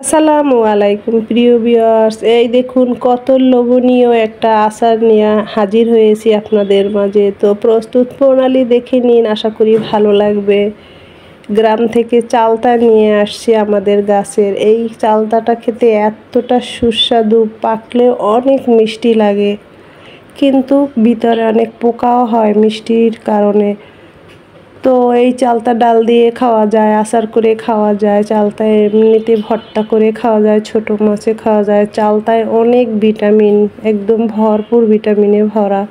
আসসালামু আলাইকুম প্রিয় ভিউয়ার্স, এই দেখুন কত লোভনীয় একটা আচার নিয়ে হাজির হয়েছি আপনাদের মাঝে। তো প্রস্তুত প্রণালী দেখে নিন, আশা করি ভালো লাগবে। গ্রাম থেকে চালতা নিয়ে আসছি আমাদের গাছের। এই চালতাটা খেতে এতটা সুস্বাদু, পাকলে অনেক মিষ্টি লাগে, কিন্তু ভিতরে অনেক পোকাও হয় মিষ্টির কারণে। তো এই চালতা ডাল দিয়ে খাওয়া যায়, আচার করে খাওয়া যায়, চালতায় এমনিতে ভর্তা করে খাওয়া যায়, ছোট মাছে খাওয়া যায়। চালতায় অনেক ভিটামিন, একদম ভরপুর ভিটামিনে ভরা।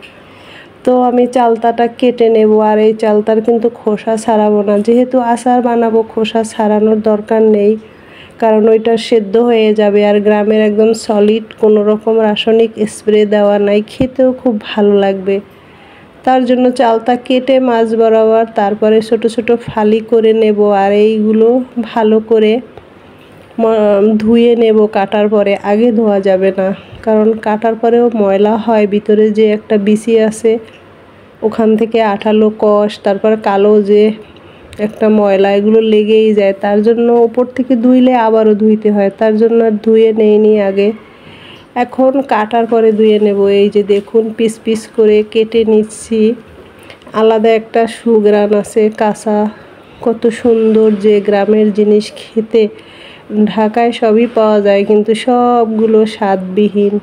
তো আমি চালতাটা কেটে নেব, আর এই চালতার কিন্তু খোসা ছাড়াবো না, যেহেতু আচার বানাবো খোসা ছাড়ানোর দরকার নেই, কারণ ওইটা সেদ্ধ হয়ে যাবে। আর গ্রামের একদম সলিড, কোনো রকম রাসায়নিক স্প্রে দেওয়া নাই, খেতেও খুব ভালো লাগবে। তার জন্য চালতা কেটে মাছ বরাবর তারপরে ছোট ছোট ফালি করে নেব। আর এইগুলো ভালো করে ধুয়ে নেব। কাটার পরে, আগে ধোয়া যাবে না, কারণ কাটার পরেও ময়লা হয়, ভিতরে যে একটা বিচি আছে ওখান থেকে আঠালো কষ, তারপর কালো যে একটা ময়লা, এগুলো লেগেই যায়। তার জন্য উপর থেকে ধুইলে আবারও ধুইতে হয়, তার জন্য আর ধুয়ে নেইনি আগে। এখন কাটার পরে ধুয়ে নেব। এই যে দেখুন পিস পিস করে কেটে নিচ্ছি। আলাদা একটা সুঘ্রাণ আছে কাঁচা, কত সুন্দর যে গ্রামের জিনিস খেতে। ঢাকায় সবই পাওয়া যায়, কিন্তু সবগুলো স্বাদবিহীন।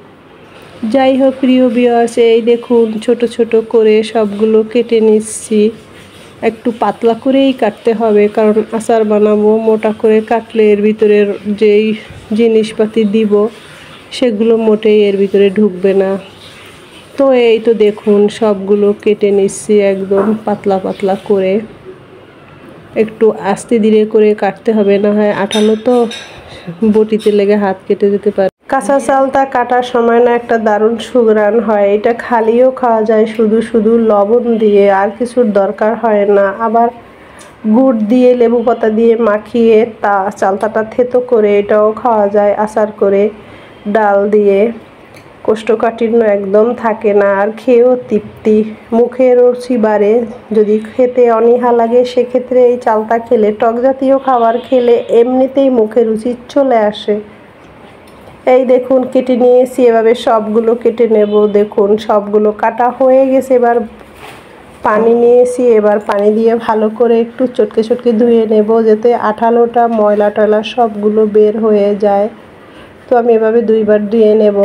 যাই হোক প্রিয় ভিউয়ার্স, এই দেখুন ছোট ছোট করে সবগুলো কেটে নিচ্ছি। একটু পাতলা করেই কাটতে হবে, কারণ আচার বানাবো। মোটা করে কাটলে এর ভিতরের যেই জিনিসপাতি দিব সেগুলো মোটেই এর ভিতরে ঢুকবে না। তো এই তো দেখুন সবগুলো কেটে নিচ্ছি একদম পাতলা পাতলা করে। একটু আস্তে ধীরে করে কাটতে হবে, না হয় আঠালো তো বটিতে লেগে হাত কেটে যেতে পারে। কাঁচা চালতা কাটার সময় না একটা দারুণ সুঘ্রাণ হয়। এটা খালিও খাওয়া যায়, শুধু শুধু লবণ দিয়ে, আর কিছুর দরকার হয় না। আবার গুড় দিয়ে, লেবু পাতা দিয়ে মাখিয়ে তা চালতাটা থেতো করে এটাও খাওয়া যায় আচার করে। ডাল দিয়ে কোষ্ঠকাঠিন্য একদম থাকে না, আর খেয়েও তৃপ্তি, মুখের রুচি বাড়ে। যদি খেতে অনীহা লাগে সেক্ষেত্রে এই চালতা খেলে, টক জাতীয় খাবার খেলে এমনিতেই মুখে রুচি চলে আসে। এই দেখুন কেটে নিয়েছি, এভাবে সবগুলো কেটে নেব। দেখুন সবগুলো কাটা হয়ে গেছে। এবার পানি নিয়েছি, এবার পানি দিয়ে ভালো করে একটু চটকে চটকে ধুয়ে নেব, যাতে আঠালোটা ময়লা টয়লা সবগুলো বের হয়ে যায়। তো আমি এভাবে দুইবার ধুয়ে নেব।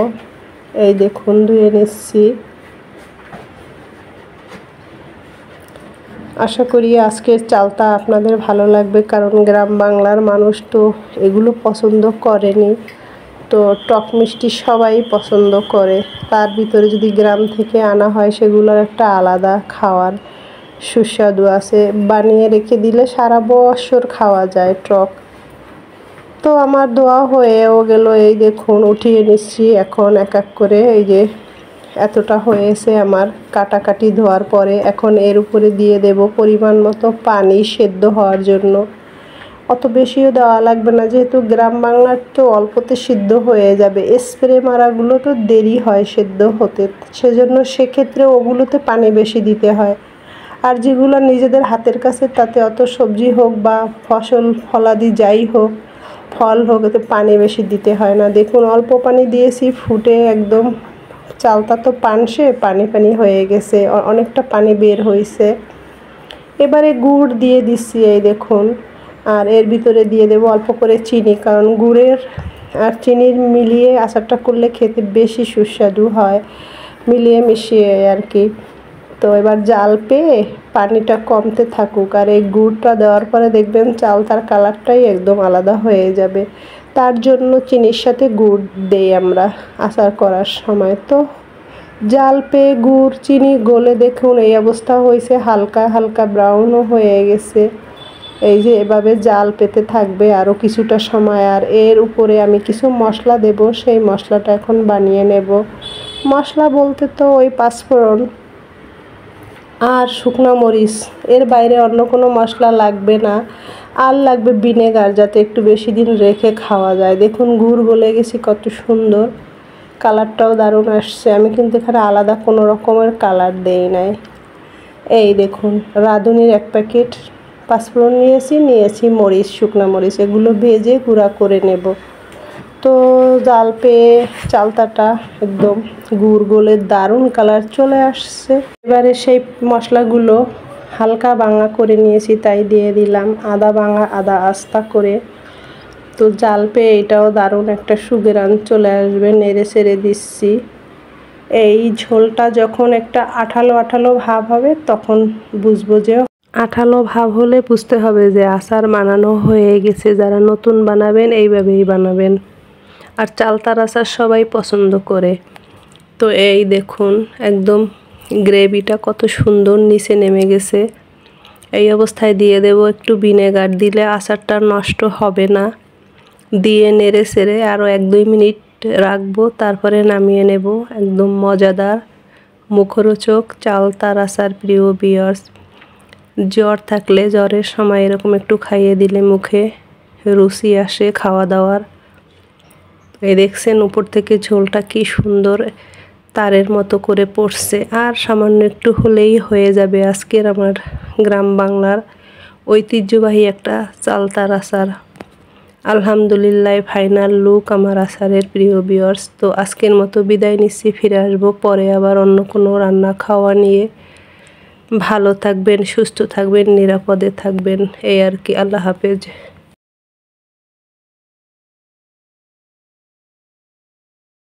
এই দেখুন ধুয়ে নিচ্ছি। আশা করি আজকের চালতা আপনাদের ভালো লাগবে, কারণ গ্রাম বাংলার মানুষ তো এগুলো পছন্দ করেনি। তো টক মিষ্টি সবাই পছন্দ করে, তার ভিতরে যদি গ্রাম থেকে আনা হয় সেগুলোর একটা আলাদা খাওয়ার সুস্বাদু আছে। বানিয়ে রেখে দিলে সারা বছর খাওয়া যায় টক। তো আমার দোয়া হয়েও গেল। এই দেখুন উঠিয়ে নিচ্ছি এখন এক এক করে। এই যে এতটা হয়েছে আমার কাটাকাটি ধোয়ার পরে। এখন এর উপরে দিয়ে দেব পরিমাণ মতো পানি সেদ্ধ হওয়ার জন্য। অত বেশিও দেওয়া লাগবে না, যেহেতু গ্রাম বাংলার তো অল্পতে সিদ্ধ হয়ে যাবে। স্প্রে মারাগুলো তো দেরি হয় সেদ্ধ হতে, সেজন্য সেক্ষেত্রে ওগুলোতে পানি বেশি দিতে হয়। আর যেগুলো নিজেদের হাতের কাছে, তাতে অত সবজি হোক বা ফসল ফলাদি যাই হোক, ফল হোক, এতে পানি বেশি দিতে হয় না। দেখুন অল্প পানি দিয়েছি, ফুটে একদম চালতা তো পানসে পানি পানি হয়ে গেছে, অনেকটা পানি বের হয়েছে। এবারে গুড় দিয়ে দিচ্ছি, এই দেখুন। আর এর ভিতরে দিয়ে দেবো অল্প করে চিনি, কারণ গুড়ের আর চিনির মিলিয়ে আচারটা করলে খেতে বেশি সুস্বাদু হয়, মিলিয়ে মিশিয়ে আর কি। তো এবার জাল পেয়ে পানিটা কমতে থাকুক, আর এই গুড়টা দেওয়ার পরে দেখবেন চালতার কালারটাই একদম আলাদা হয়ে যাবে। তার জন্য চিনির সাথে গুড় দেই আমরা আচার করার সময়। তো জাল পেয়ে গুড় চিনি গলে দেখুন এই অবস্থা হয়েছে, হালকা হালকা ব্রাউনও হয়ে গেছে। এই যে এভাবে জাল পেতে থাকবে আরও কিছুটা সময়। আর এর উপরে আমি কিছু মশলা দেব, সেই মশলাটা এখন বানিয়ে নেব। মশলা বলতে তো ওই পাঁচফোড়ন আর শুকনো মরিচ, এর বাইরে অন্য কোনো মশলা লাগবে না। আর লাগবে ভিনেগার, যাতে একটু বেশি দিন রেখে খাওয়া যায়। দেখুন গুড় গলে গেছে, কত সুন্দর কালারটাও দারুণ আসছে। আমি কিন্তু এখানে আলাদা কোনো রকমের কালার দেই নাই। এই দেখুন রাঁধুনির এক প্যাকেট পাঁচফোড়ন নিয়েছি মরিচ, শুকনো মরিচ, এগুলো ভেজে গুঁড়া করে নেব। তো জাল পেয়ে চালতাটা একদম গুড় গোলে দারুণ কালার চলে আসছে। এবারে সেই মশলাগুলো হালকা ভাঙা করে নিয়েছি, তাই দিয়ে দিলাম আদা ভাঙা, আদা আস্তা করে। তো জাল পেয়ে এটাও দারুণ একটা সুঘ্রাণ চলে আসবে। নেড়ে চেড়ে দিচ্ছি। এই ঝোলটা যখন একটা আঠালো আঠালো ভাব হবে তখন বুঝবো যে আঠালো ভাব হলে বুঝতে হবে যে আচার বানানো হয়ে গেছে। যারা নতুন বানাবেন এইভাবেই বানাবেন। আর চালতার আচার সবাই পছন্দ করে। তো এই দেখুন একদম গ্রেভিটা কত সুন্দর নিচে নেমে গেছে। এই অবস্থায় দিয়ে দেব একটু ভিনেগার, দিলে আচারটা নষ্ট হবে না। দিয়ে নেড়ে চেড়ে আরও 1-2 মিনিট রাখবো, তারপরে নামিয়ে নেব। একদম মজাদার মুখরোচক চালতার আচার। প্রিয় ভিউয়ার্স, জ্বর থাকলে জ্বরের সময় এরকম একটু খাইয়ে দিলে মুখে রুচি আসে খাওয়া দাওয়ার। এই দেখছেন উপর থেকে ঝোলটা কি সুন্দর তারের মতো করে পড়ছে। আর সামান্য একটু হলেই হয়ে যাবে আজকের আমার গ্রাম বাংলার ঐতিহ্যবাহী একটা চালতার আচার। আলহামদুলিল্লাহ, ফাইনাল লুক আমার আচারের। প্রিয় ভিউয়ার্স, তো আজকের মতো বিদায় নিচ্ছি। ফিরে আসবো পরে আবার অন্য কোনো রান্না খাওয়া নিয়ে। ভালো থাকবেন, সুস্থ থাকবেন, নিরাপদে থাকবেন, এই আর কি। আল্লাহ হাফেজ।